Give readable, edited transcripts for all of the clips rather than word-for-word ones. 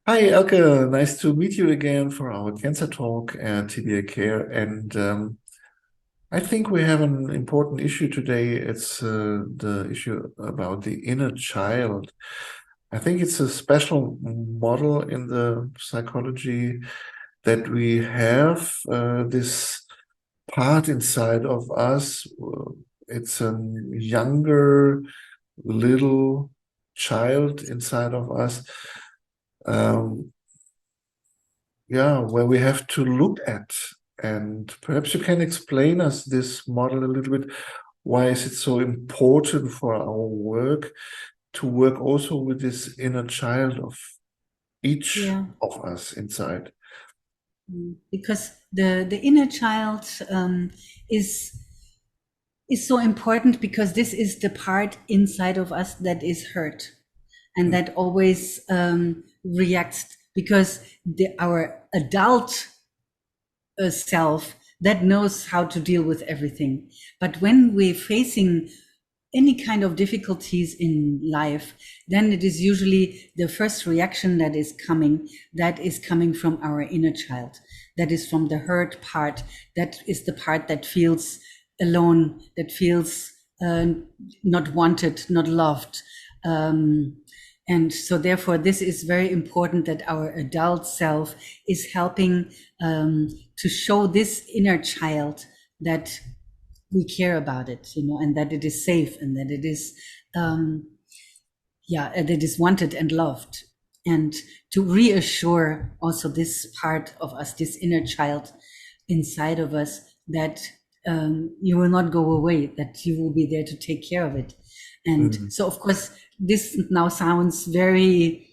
Hi, Elke. Nice to meet you again for our cancer talk and TBA care. And I think we have an important issue today. It's the issue about the inner child. I think it's a special model in the psychology that we have this part inside of us. It's a younger little child inside of us. Um, yeah, where we have to look at. And perhaps you can explain us this model a little bit. Why is it so important for our work to work also with this inner child of each Yeah, of us inside? because the inner child is is so important because this is the part inside of us that is hurt and that always reacts because our adult self that knows how to deal with everything. But when we're facing any kind of difficulties in life, then it is usually the first reaction that is coming from our inner child. That is from the hurt part. That is the part that feels alone, that feels not wanted, not loved. And so therefore, this is very important that our adult self is helping to show this inner child that we care about it, and that it is safe and that it is, that it is wanted and loved. And to reassure also this part of us, this inner child inside of us, that you will not go away, that you will be there to take care of it. And Mm. so, of course, this now sounds very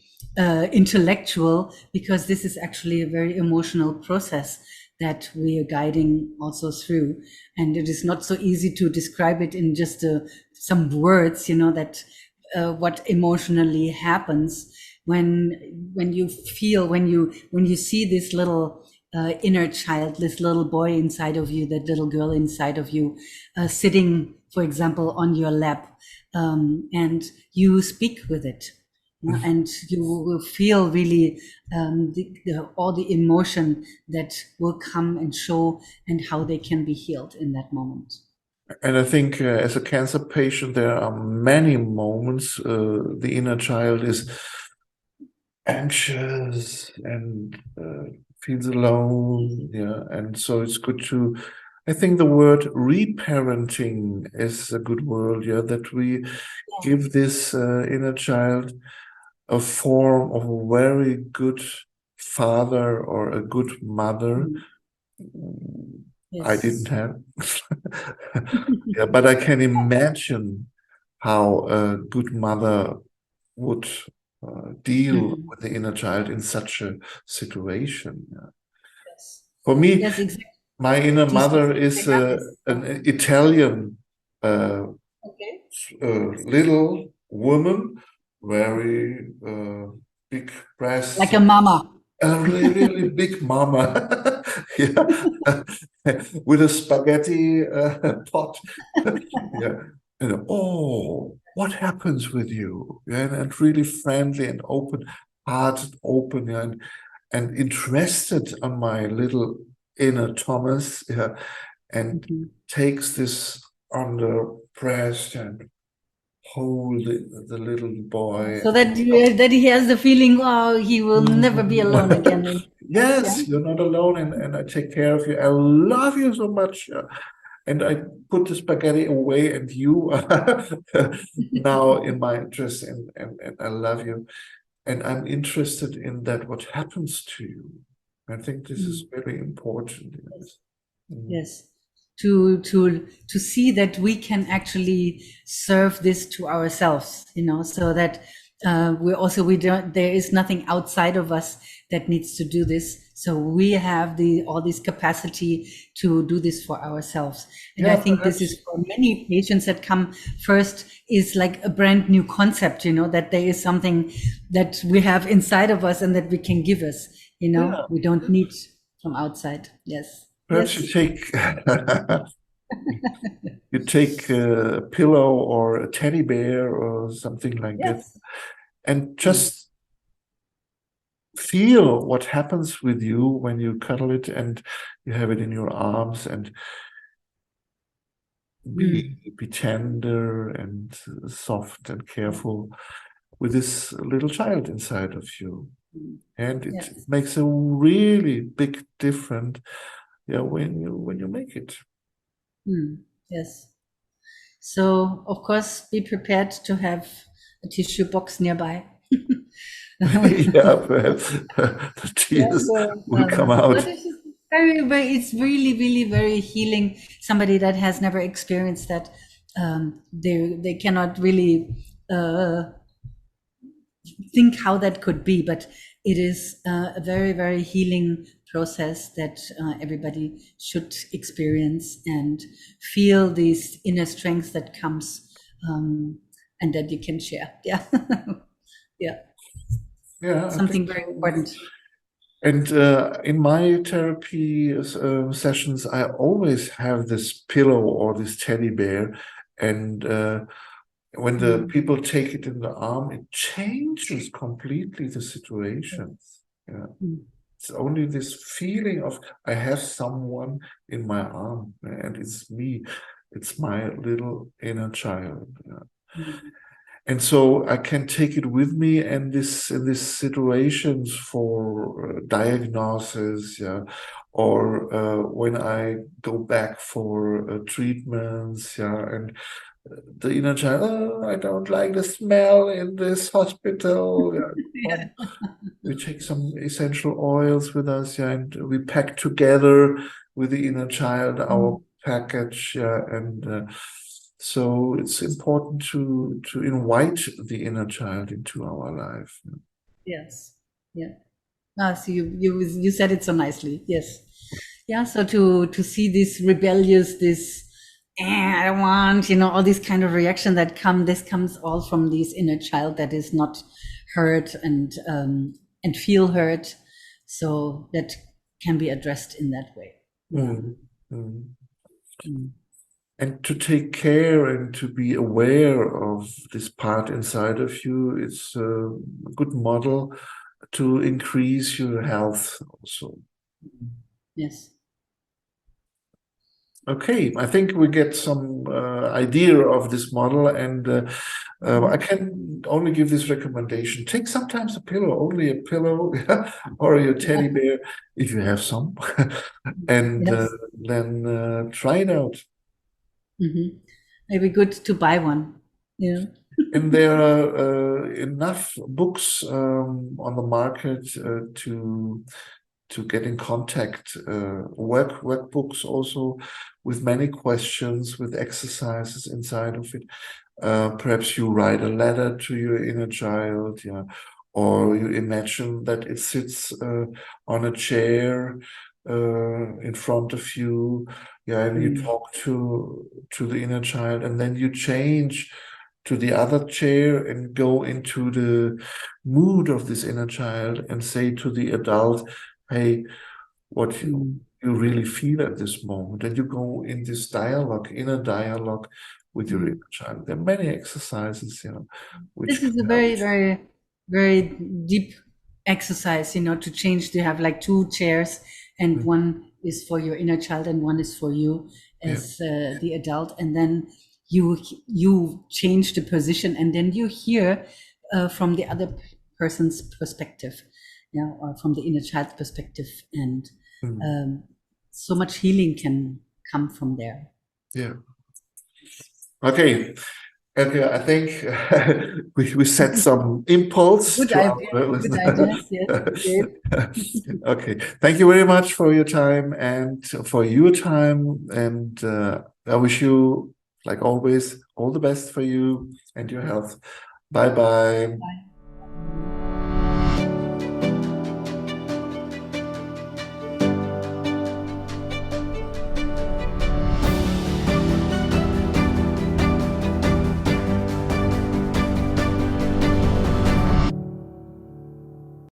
intellectual because this is actually a very emotional process that we are guiding also through. And it is not so easy to describe it in just some words, that what emotionally happens when you feel when you see this little inner child, this little boy inside of you, that little girl inside of you, sitting, for example, on your lap, and you speak with it. And you will feel really all the emotion that will come and show and how they can be healed in that moment. And I think as a cancer patient, there are many moments the inner child is anxious and feels alone. Yeah. And so it's good to, I think the word reparenting is a good word. Yeah. That we give this inner child a form of a very good father or a good mother. Mm. I didn't Yes. have. Yeah, but I can imagine how a good mother would deal Mhm. with the inner child in such a situation. Yeah. Yes. For me, Yes, exactly. my inner Do you speak mother is Spanish? an Italian uh, Okay. little woman, very big breasts, Like a mama. a really, really big mama, yeah, with a spaghetti pot, yeah. And oh, what happens with you? Yeah, and really friendly and open-hearted, open, yeah, and interested on my little inner Thomas, yeah, and Mhm. takes this on the breast and hold the little boy. So that that he has the feeling, oh, he will never be alone again. Yeah. Yes, you're not alone, and I take care of you. I love you so much. And I put the spaghetti away, and you are now in my interest, and I love you. And I'm interested in that, what happens to you. I think this is Mm. very important. Yes. Yes. Mm. Yes. To see that we can actually serve this to ourselves, so that we don't, there is nothing outside of us that needs to do this. So we have the all this capacity to do this for ourselves. And I Yeah, think this is perhaps. for many patients that come first is like a brand new concept, that there is something that we have inside of us and that we can give us, Yeah. we don't need from outside. Yes. Perhaps you Yes. take you take a pillow or a teddy bear or something like that, Yes. and Mm. just feel what happens with you when you cuddle it and you have it in your arms, and be tender and soft and careful with this little child inside of you. And it Yes. makes a really big difference, yeah, when you make it. Yes. So, of course, be prepared to have a tissue box nearby. Yeah, perhaps the Yeah, tears so, will come but out. it's really, really very healing. Somebody that has never experienced that, they cannot really think how that could be, but it is a very, very healing process that everybody should experience and feel this inner strength that comes, and that you can share. Yeah. Yeah. Yeah, I think Something very so. important. And in my therapy sessions, I always have this pillow or this teddy bear. And when the people take it in the arm, it changes completely the situations. Yeah. It's only this feeling of I have someone in my arm, and it's me. It's my little inner child. Yeah. And so I can take it with me, and this in these situations for diagnosis, yeah, or when I go back for treatments, yeah, and the inner child, oh, I don't like the smell in this hospital. Yeah, Yeah. we take some essential oils with us, yeah, and we pack together with the inner child our package, yeah, and so it's important to invite the inner child into our life. Yes. Yeah. Ah, so you said it so nicely. Yes. Yeah. So to see this rebellious, this I don't want, all these kind of reaction that come. This comes all from this inner child that is not hurt and feel hurt. So that can be addressed in that way. Yeah. Mm, mm. Mm. And to take care and to be aware of this part inside of you, it's a good model to increase your health also. Yes. Okay, I think we get some idea of this model, and I can only give this recommendation. Take sometimes a pillow, only a pillow, or your teddy bear, if you have some, and Yes. then try it out. Maybe good to buy one. Yeah. And there are enough books on the market to get in contact. Workbooks also with many questions, with exercises inside of it. Perhaps you write a letter to your inner child, yeah, or you imagine that it sits on a chair in front of you, yeah, and you talk to the inner child, and then you change to the other chair and go into the mood of this inner child and say to the adult, hey, what you really feel at this moment. And you go in this dialogue, inner dialogue with your inner child. There are many exercises, which This is a can help. very, very, very deep exercise, to change. You have like two chairs, and one is for your inner child, and one is for you Yeah. as the adult. And then you change the position, and then you hear from the other person's perspective, or from the inner child's perspective, and so much healing can come from there. Yeah. Okay. Okay, I think we set some impulse Good to idea. our Good listeners. ideas. Yes. Great. Okay, thank you very much for your time and for your time. And I wish you, like always, all the best for you and your health. Bye bye. Bye.